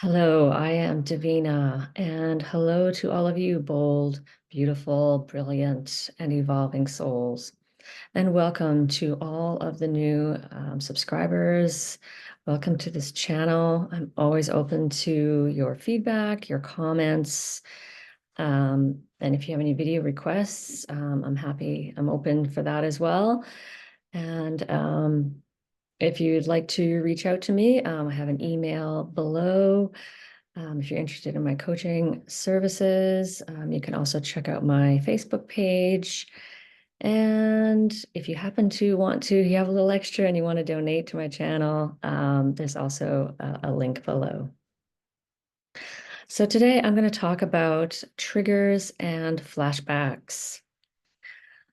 Hello, I am Davina, and hello to all of you bold, beautiful, brilliant, and evolving souls. And welcome to all of the new subscribers. Welcome to this channel. I'm always open to your feedback, your comments. And if you have any video requests, I'm open for that as well. And if you'd like to reach out to me, I have an email below. If you're interested in my coaching services, you can also check out my Facebook page. And if you happen to want to, you have a little extra and you want to donate to my channel, there's also a link below. So today I'm going to talk about triggers and flashbacks.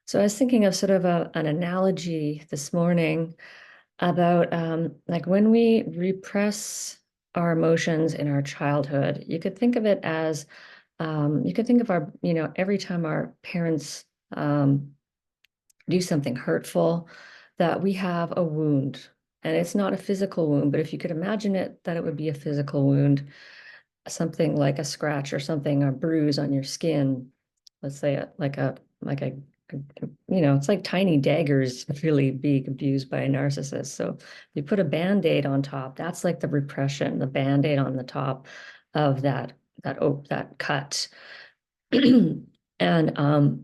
So I was thinking of sort of an analogy this morning about like when we repress our emotions in our childhood. You could think of it as you could think of our, every time our parents do something hurtful, that we have a wound. And it's not a physical wound, but if you could imagine it, that it would be a physical wound, something like a scratch or something, a bruise on your skin. Let's say it's like tiny daggers really being abused by a narcissist. So you put a Band-Aid on top, that's like the repression, the Band-Aid on the top of that cut. And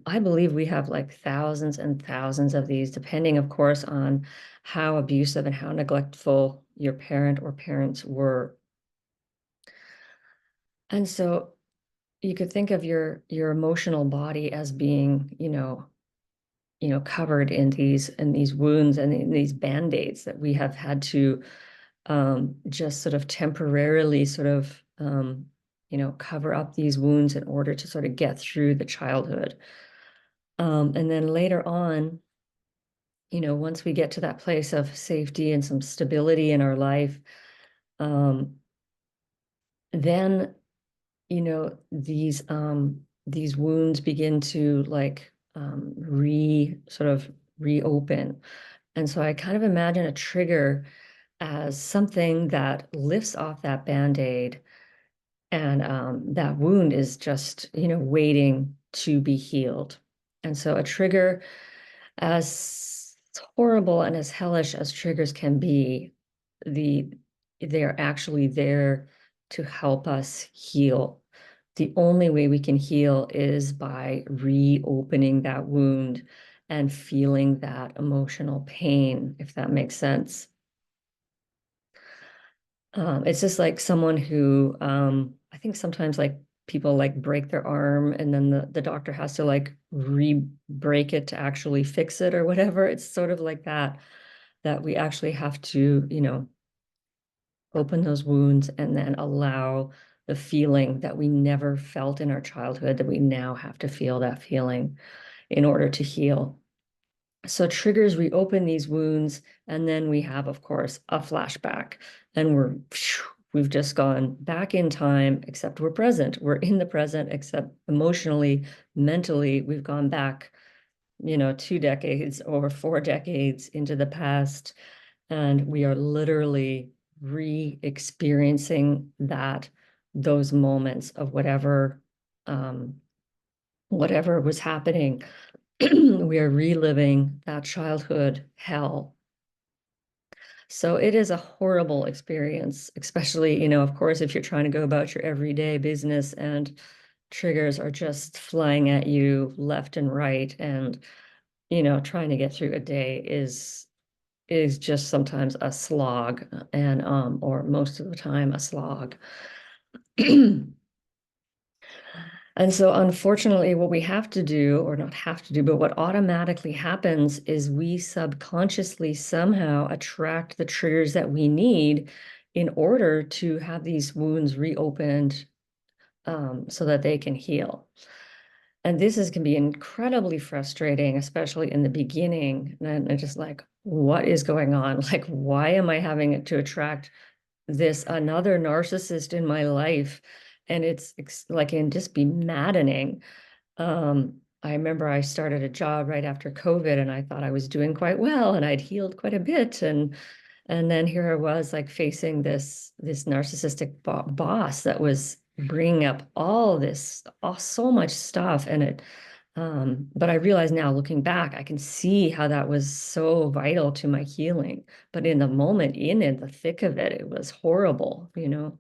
I believe we have like thousands and thousands of these, depending, of course, on how abusive and how neglectful your parent or parents were. And so you could think of your emotional body as being, covered in these wounds and in these Band-Aids that we have had to just sort of temporarily cover up these wounds in order to sort of get through the childhood. And then later on, once we get to that place of safety and some stability in our life, then, these wounds begin to like reopen. And so I kind of imagine a trigger as something that lifts off that Band-Aid, and that wound is just, waiting to be healed. And so a trigger, as horrible and as hellish as triggers can be, the they're actually there to help us heal. The only way we can heal is by reopening that wound and feeling that emotional pain, if that makes sense. It's just like someone who, I think sometimes like people like break their arm and then the doctor has to like re-break it to actually fix it or whatever. It's sort of like that we actually have to, open those wounds and then allow the feeling that we never felt in our childhood, that we now have to feel that feeling in order to heal. So triggers reopen these wounds, and then we have, of course, a flashback, and we've just gone back in time, except we're present. We're in the present, except emotionally, mentally, we've gone back, 2 decades or 4 decades into the past, and we are literally re-experiencing those moments of whatever was happening. We are reliving that childhood hell. So it is a horrible experience, especially, of course, if you're trying to go about your everyday business and triggers are just flying at you left and right, and, trying to get through a day is just sometimes a slog, and or most of the time a slog. And so unfortunately, what we have to do, or not have to do, but what automatically happens is we subconsciously somehow attract the triggers that we need in order to have these wounds reopened, so that they can heal. And can be incredibly frustrating, especially in the beginning. And it's just like, what is going on? Like, why am I having to attract another narcissist in my life? And it's like, and just be maddening. I remember I started a job right after COVID and I thought I was doing quite well and I'd healed quite a bit. And then here I was like facing this narcissistic boss that was bringing up so much stuff. But I realize now looking back, I can see how that was so vital to my healing. But in the moment, in the thick of it, it was horrible, you know.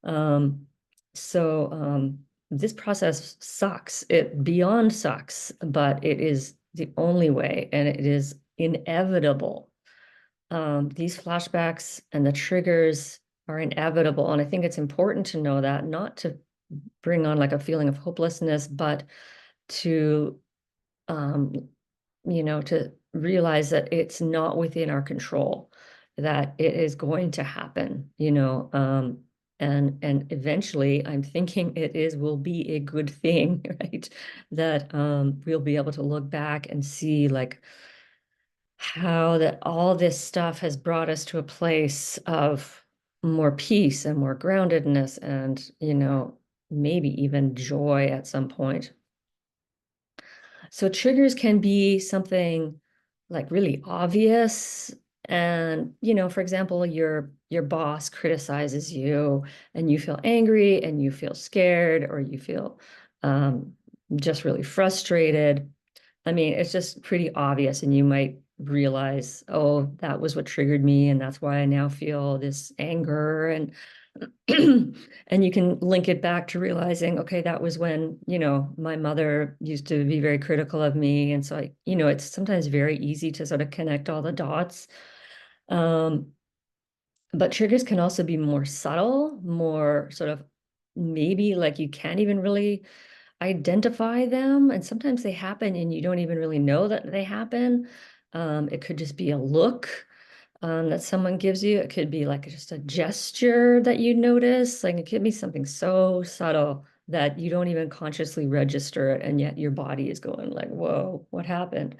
Um, so this process sucks. It beyond sucks, but it is the only way, and it is inevitable. These flashbacks and the triggers are inevitable, and I think it's important to know that, not to bring on like a feeling of hopelessness, but to um, to realize that it's not within our control, that it is going to happen, and eventually I'm thinking will be a good thing, right? That we'll be able to look back and see like how that all this stuff has brought us to a place of more peace and more groundedness and, maybe even joy at some point. So triggers can be something like really obvious. And, for example, your boss criticizes you and you feel angry and you feel scared or you feel um, just really frustrated. I mean, it's just pretty obvious, and you might realize, oh, that was what triggered me, and that's why I now feel this anger. And and you can link it back to realizing, okay, that was when, my mother used to be very critical of me. And so it's sometimes very easy to sort of connect all the dots. Um, but triggers can also be more subtle, more sort of maybe like you can't even really identify them. And sometimes they happen and you don't even really know that they happen. It could just be a look that someone gives you. It could be like just a gesture that you notice. Like it could be something so subtle that you don't even consciously register it, and yet your body is going like, whoa, what happened?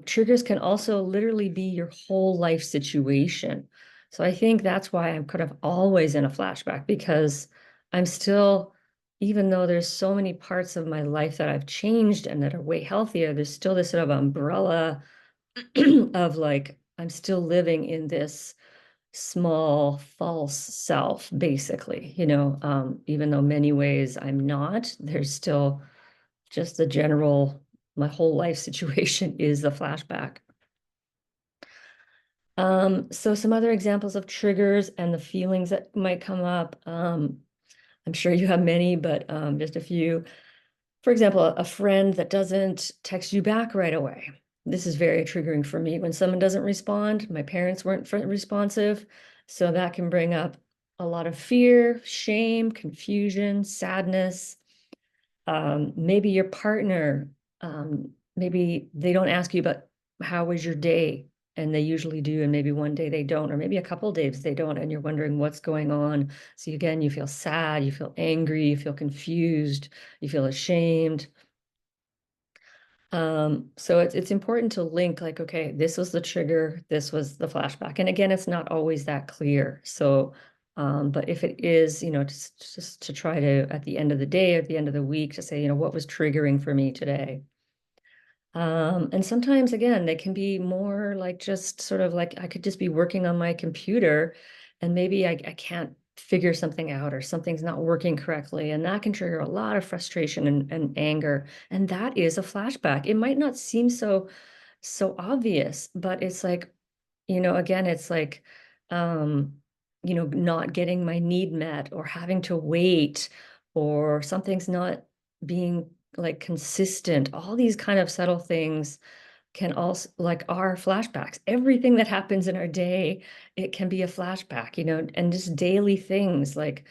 Triggers can also literally be your whole life situation. So I think that's why I'm kind of always in a flashback, because I'm still, even though there's so many parts of my life that I've changed and that are way healthier, there's still this sort of umbrella of like, I'm still living in this small false self, basically, even though many ways I'm not, there's still just the general, my whole life situation is the flashback. So some other examples of triggers and the feelings that might come up. I'm sure you have many, but just a few. For example, a friend that doesn't text you back right away. This is very triggering for me when someone doesn't respond. My parents weren't responsive, so that can bring up a lot of fear, shame, confusion, sadness. Maybe your partner, maybe they don't ask you about how was your day, and they usually do, and maybe one day they don't, or maybe a couple days they don't, and you're wondering what's going on. So again, you feel sad, you feel angry, you feel confused, you feel ashamed. So it's important to link like, okay, this was the trigger, this was the flashback. And again, it's not always that clear. So, but if it is, just to try to, at the end of the day, at the end of the week, to say, what was triggering for me today? And sometimes, again, they can be more like just sort of like I could just be working on my computer and maybe I can't figure something out or something's not working correctly. And that can trigger a lot of frustration and anger. And that is a flashback. It might not seem so obvious, but it's like, again, it's like, um, not getting my need met or having to wait or something's not being like consistent. All these kind of subtle things can also like our flashbacks. Everything that happens in our day, it can be a flashback, and just daily things like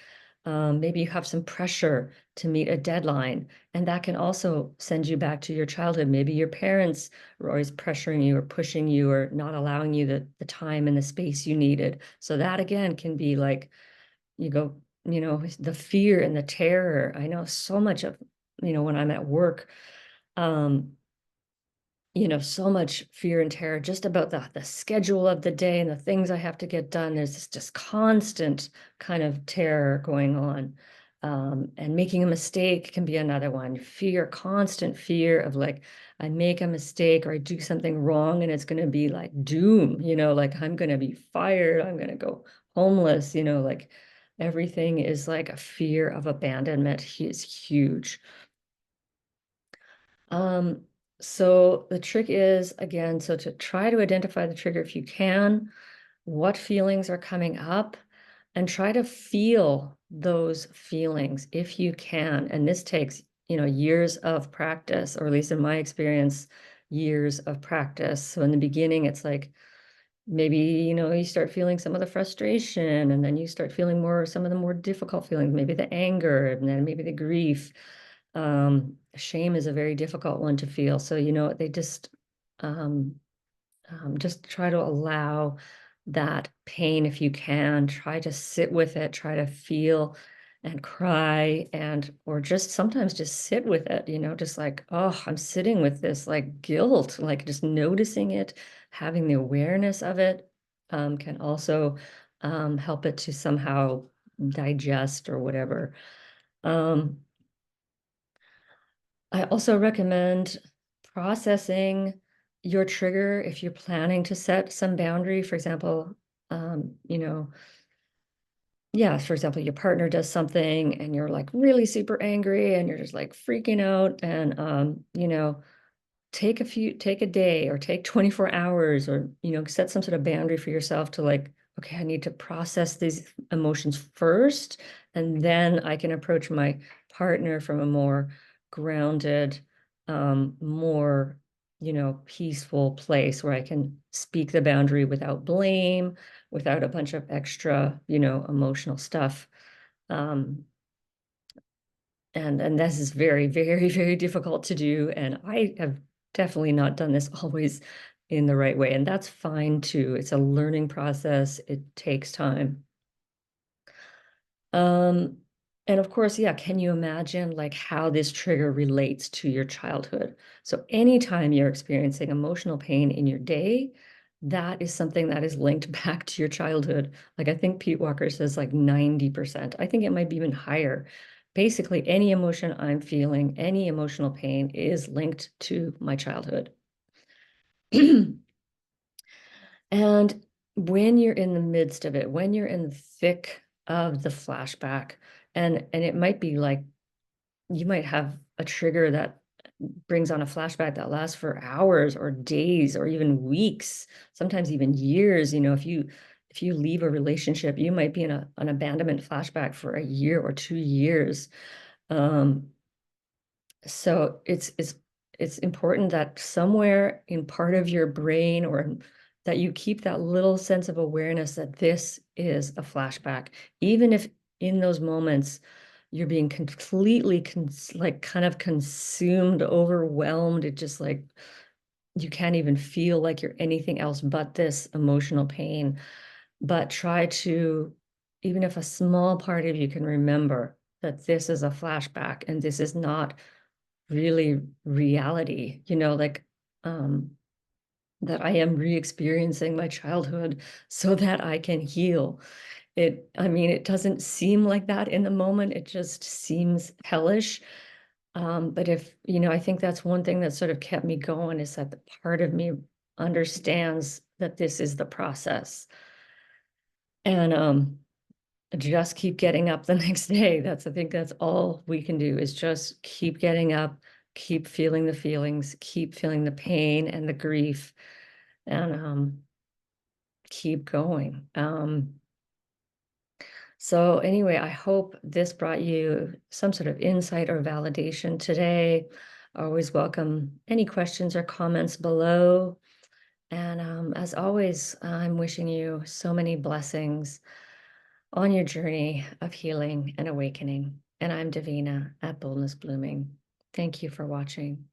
maybe you have some pressure to meet a deadline, and that can also send you back to your childhood. Maybe your parents were always pressuring you or pushing you or not allowing you the time and the space you needed. So that again can be like you go, the fear and the terror. I know so much of, when I'm at work, um, so much fear and terror just about the schedule of the day and the things I have to get done. There's this just constant kind of terror going on. And making a mistake can be another one. Fear, constant fear of like, I make a mistake or I do something wrong and it's going to be like doom, like I'm going to be fired, I'm going to go homeless, like everything is like a fear of abandonment. He is huge. Um, so the trick is, again, so to try to identify the trigger if you can, what feelings are coming up, and try to feel those feelings if you can. And this takes, years of practice, or at least in my experience, years of practice. So in the beginning, it's like maybe, you start feeling some of the frustration, and then you start feeling some of the more difficult feelings, maybe the anger, and then maybe the grief. Shame is a very difficult one to feel. So, they um, just try to allow that pain if you can. Try to sit with it, try to feel and cry, or just sometimes just sit with it, just like, oh, I'm sitting with this like guilt, like just noticing it, having the awareness of it, can also help it to somehow digest or whatever. Um, I also recommend processing your trigger if you're planning to set some boundary. For example, um, you know, yeah, for example, your partner does something and you're like really super angry and you're just like freaking out, and take a day or take 24 hours, or set some sort of boundary for yourself to like, okay, I need to process these emotions first, and then I can approach my partner from a more grounded, more peaceful place where I can speak the boundary without blame, without a bunch of extra emotional stuff. um, and this is very, very, very difficult to do. And I have definitely not done this always in the right way. And that's fine too. It's a learning process. It takes time. Um, and of course, yeah, can you imagine like how this trigger relates to your childhood? So anytime you're experiencing emotional pain in your day, that is something that is linked back to your childhood. Like I think Pete Walker says like 90%. I think it might be even higher. Basically, any emotion I'm feeling, any emotional pain is linked to my childhood. And when you're in the midst of it, when you're in the thick of the flashback, and it might be like you might have a trigger that brings on a flashback that lasts for hours or days or even weeks, sometimes even years. If you leave a relationship, you might be in an abandonment flashback for a year or 2 years. Um, so it's important that somewhere in part of your brain, or that you keep that little sense of awareness that this is a flashback, even if in those moments you're being completely like kind of consumed, overwhelmed. It just like you can't even feel like you're anything else but this emotional pain. But try to, even if a small part of you can remember that this is a flashback and this is not really reality, like um that I am re-experiencing my childhood so that I can heal. I mean, it doesn't seem like that in the moment. It just seems hellish. But I think that's one thing that sort of kept me going, is that the part of me understands that this is the process. And just keep getting up the next day. I think that's all we can do, is just keep getting up, keep feeling the feelings, keep feeling the pain and the grief, and keep going. So anyway, I hope this brought you some sort of insight or validation today. Always welcome any questions or comments below. And as always, I'm wishing you so many blessings on your journey of healing and awakening. And I'm Davina at Boldness Blooming. Thank you for watching.